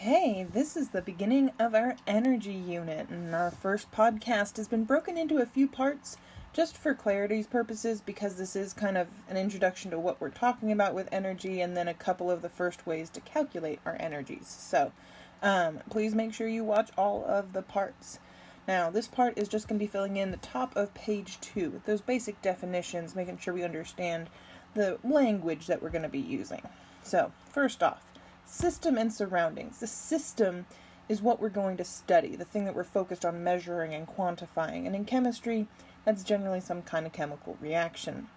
Okay, this is the beginning of our energy unit, and our first podcast has been broken into a few parts just for clarity's purposes, because this is kind of an introduction to what we're talking about with energy, and then a couple of the first ways to calculate our energies. So, please make sure you watch all of the parts. Now, this part is just going to be filling in the top of page 2 with those basic definitions, making sure we understand the language that we're going to be using. So, first off, system and surroundings. The system is what we're going to study, the thing that we're focused on measuring and quantifying. And in chemistry, that's generally some kind of chemical reaction.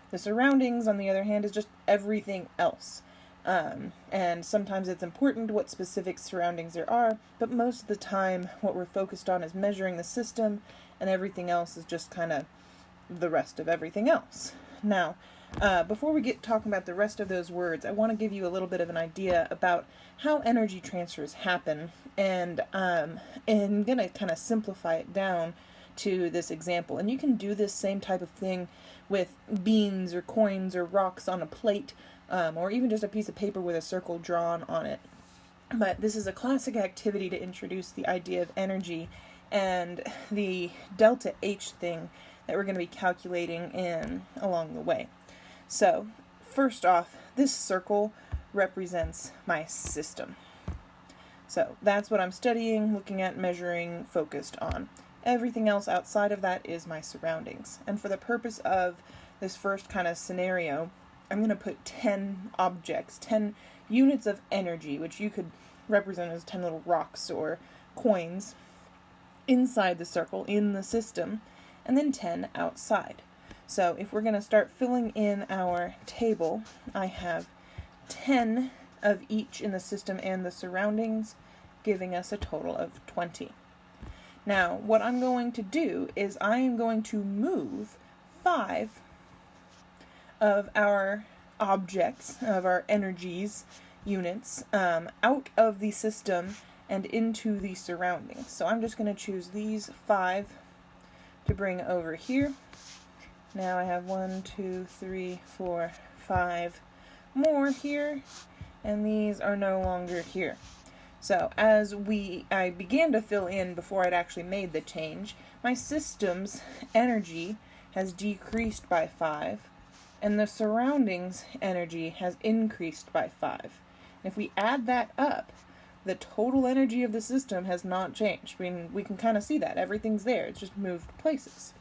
The surroundings, on the other hand, is just everything else. And sometimes it's important what specific surroundings there are, but most of the time what we're focused on is measuring the system, and everything else is just kind of the rest of everything else. Now, before we get talking about the rest of those words, I want to give you a little bit of an idea about how energy transfers happen, and I'm going to kind of simplify it down to this example. And you can do this same type of thing with beans or coins or rocks on a plate, or even just a piece of paper with a circle drawn on it. But this is a classic activity to introduce the idea of energy and the delta H thing that we're going to be calculating in along the way. So, first off, this circle represents my system. So, that's what I'm studying, looking at, measuring, focused on. Everything else outside of that is my surroundings. And for the purpose of this first kind of scenario, I'm going to put 10 objects, 10 units of energy, which you could represent as 10 little rocks or coins, inside the circle, in the system, and then 10 outside. So if we're going to start filling in our table, I have 10 of each in the system and the surroundings, giving us a total of 20. Now, what I'm going to do is I am going to move 5 of our objects, of our energies, units, out of the system and into the surroundings. So I'm just going to choose these 5 to bring over here. Now I have 1, 2, 3, 4, 5 more here, and these are no longer here. So as I began to fill in before I'd actually made the change, my system's energy has decreased by 5, and the surroundings energy has increased by 5. And if we add that up, the total energy of the system has not changed. I mean, we can kind of see that. Everything's there. It's just moved places.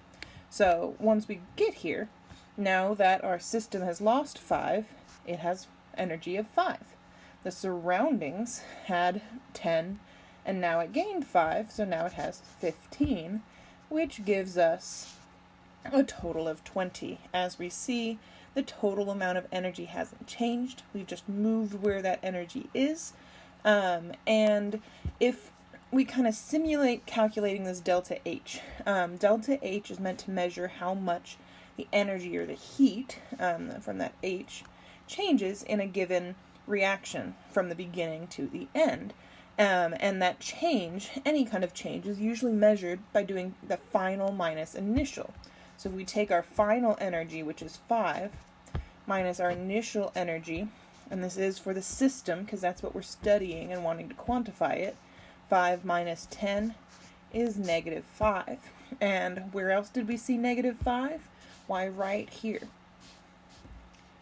So once we get here, now that our system has lost 5, it has energy of 5. The surroundings had 10, and now it gained 5, so now it has 15, which gives us a total of 20. As we see, the total amount of energy hasn't changed. We've just moved where that energy is. And if we kind of simulate calculating this delta H. Delta H is meant to measure how much the energy or the heat from that H changes in a given reaction from the beginning to the end. And that change, any kind of change, is usually measured by doing the final minus initial. So if we take our final energy, which is 5, minus our initial energy, and this is for the system because that's what we're studying and wanting to quantify it, 5 minus 10 is negative 5. And where else did we see negative 5? Why, right here.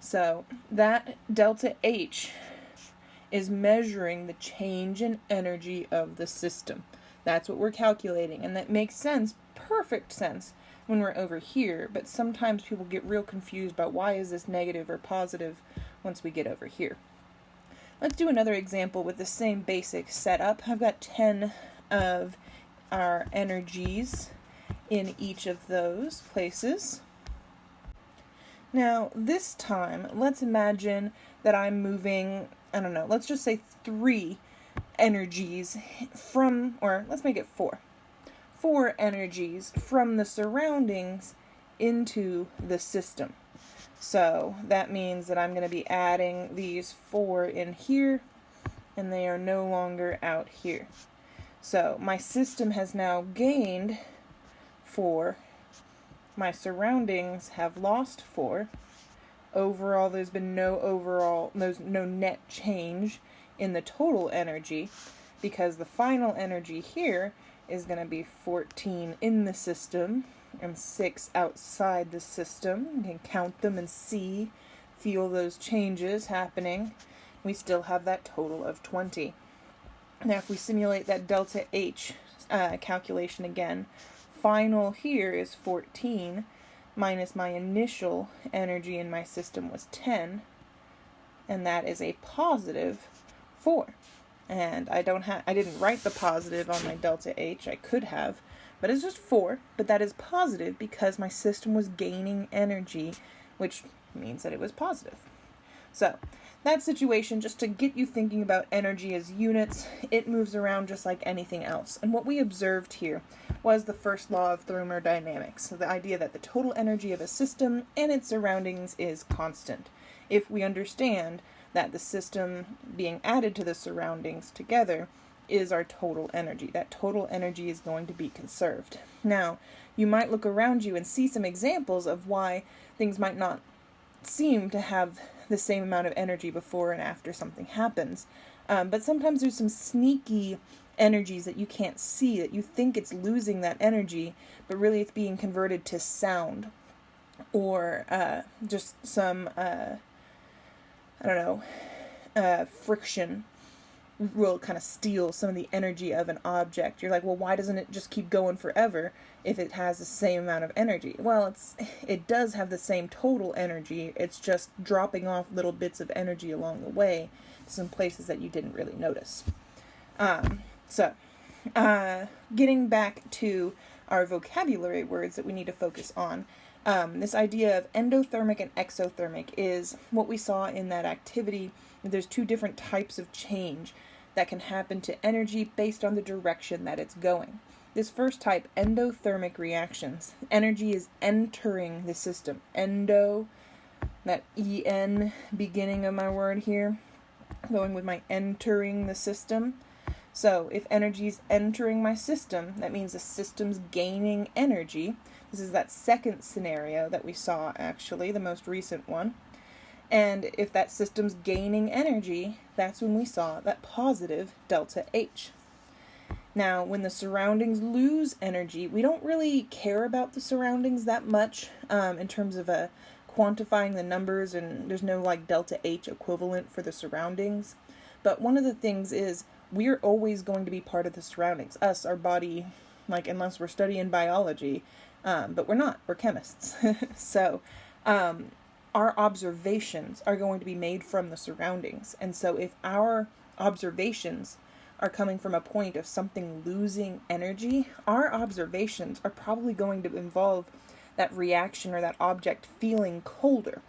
So that delta H is measuring the change in energy of the system. That's what we're calculating, and that makes sense, perfect sense, when we're over here, but sometimes people get real confused about why is this negative or positive once we get over here. Let's do another example with the same basic setup. I've got 10 of our energies in each of those places. Now, this time, let's imagine that I'm moving, let's just say 3 energies from, or let's make it 4. 4 energies from the surroundings into the system. So that means that I'm going to be adding these 4 in here, and they are no longer out here. So my system has now gained 4. My surroundings have lost 4. Overall, there's been no net change in the total energy. because the final energy here is going to be 14 in the system and 6 outside the system. You can count them and feel those changes happening. We still have that total of 20. Now if we simulate that delta H calculation again, final here is 14 minus my initial energy in my system was 10, and that is a positive 4. And I didn't write the positive on my delta H. I could have, but it's just 4. But that is positive because my system was gaining energy, which means that it was positive. So that situation, just to get you thinking about energy as units, it moves around just like anything else. And what we observed here was the first law of thermodynamics, so the idea that the total energy of a system and its surroundings is constant. If we understand that the system being added to the surroundings together is our total energy, that total energy is going to be conserved. Now, you might look around you and see some examples of why things might not seem to have the same amount of energy before and after something happens. But sometimes there's some sneaky energies that you can't see, that you think it's losing that energy, but really it's being converted to sound, or just some, friction will kind of steal some of the energy of an object. You're like, well, why doesn't it just keep going forever if it has the same amount of energy? Well, it does have the same total energy. It's just dropping off little bits of energy along the way to some places that you didn't really notice. Getting back to our vocabulary words that we need to focus on, this idea of endothermic and exothermic is what we saw in that activity. There's 2 different types of change that can happen to energy based on the direction that it's going. This first type, endothermic reactions, energy is entering the system. Endo, that en beginning of my word here, going with my entering the system. So if energy is entering my system, that means the system's gaining energy. This is that second scenario that we saw, actually, the most recent one. And if that system's gaining energy, that's when we saw that positive delta H. Now, when the surroundings lose energy, we don't really care about the surroundings that much in terms of quantifying the numbers, and there's no delta H equivalent for the surroundings. But one of the things is we're always going to be part of the surroundings. Us, our body, unless we're studying biology, but we're not. We're chemists. So our observations are going to be made from the surroundings. And so if our observations are coming from a point of something losing energy, our observations are probably going to involve that reaction or that object feeling colder.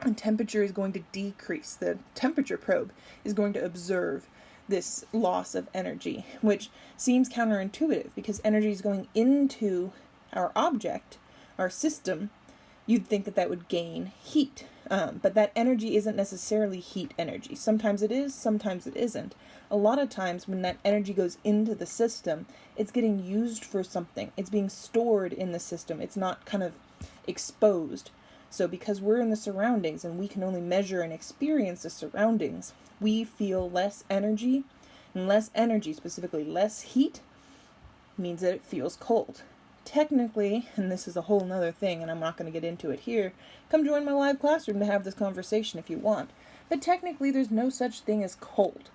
And temperature is going to decrease. The temperature probe is going to observe this loss of energy, which seems counterintuitive because energy is going into our object, our system. You'd think that would gain heat, but that energy isn't necessarily heat energy. Sometimes it is, sometimes it isn't. A lot of times when that energy goes into the system, it's getting used for something. It's being stored in the system. It's not kind of exposed. So because we're in the surroundings and we can only measure and experience the surroundings, we feel less energy, and less energy, specifically less heat, means that it feels cold. Technically, and this is a whole nother thing, and I'm not going to get into it here, come join my live classroom to have this conversation if you want, but technically there's no such thing as cold.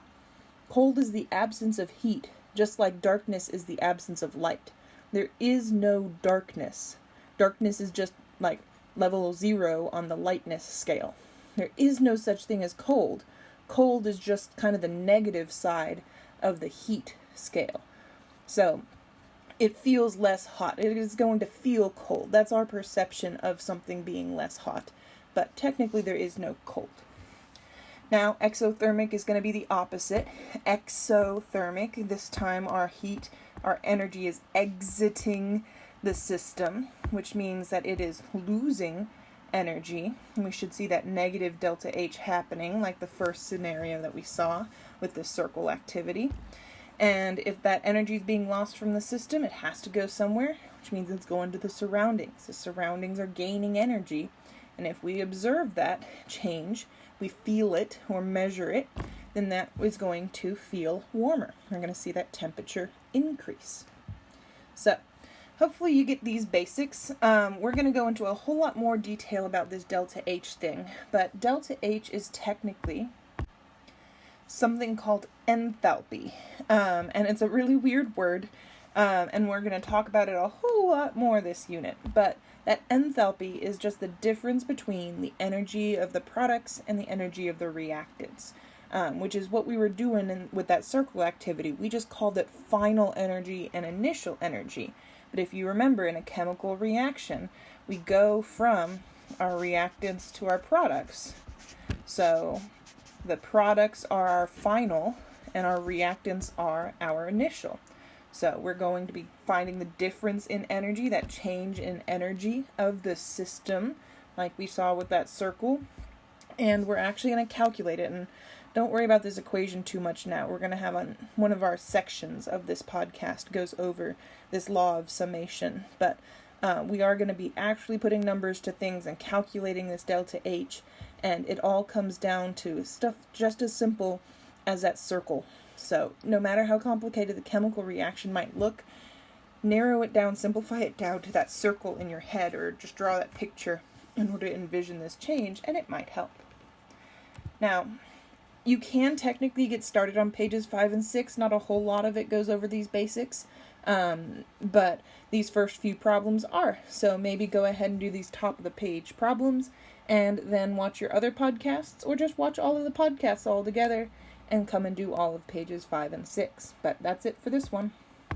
Cold is the absence of heat, just like darkness is the absence of light. There is no darkness. Darkness is just level 0 on the lightness scale. There is no such thing as cold. Cold is just kind of the negative side of the heat scale. So it feels less hot. It is going to feel cold. That's our perception of something being less hot. But technically there is no cold. Now, exothermic is going to be the opposite. Exothermic, this time our energy is exiting the system, which means that it is losing energy. And we should see that negative delta H happening, like the first scenario that we saw with the circle activity. And if that energy is being lost from the system, it has to go somewhere, which means it's going to the surroundings. The surroundings are gaining energy. And if we observe that change, we feel it or measure it, then that is going to feel warmer. We're going to see that temperature increase. So, hopefully you get these basics. We're going to go into a whole lot more detail about this delta H thing, but delta H is technically something called enthalpy, and it's a really weird word, and we're going to talk about it a whole lot more this unit, but that enthalpy is just the difference between the energy of the products and the energy of the reactants, which is what we were doing with that circle activity. We just called it final energy and initial energy. But if you remember, in a chemical reaction, we go from our reactants to our products. So the products are our final and our reactants are our initial. So we're going to be finding the difference in energy, that change in energy of the system, like we saw with that circle. And we're actually going to calculate it. And don't worry about this equation too much now. We're going to have one of our sections of this podcast goes over this law of summation. But we are going to be actually putting numbers to things and calculating this delta H. And it all comes down to stuff just as simple as that circle. So no matter how complicated the chemical reaction might look, narrow it down, simplify it down to that circle in your head, or just draw that picture in order to envision this change, and it might help. Now, you can technically get started on pages 5 and 6. Not a whole lot of it goes over these basics, but these first few problems are. So maybe go ahead and do these top of the page problems, and then watch your other podcasts, or just watch all of the podcasts all together and come and do all of pages 5 and 6. But that's it for this one.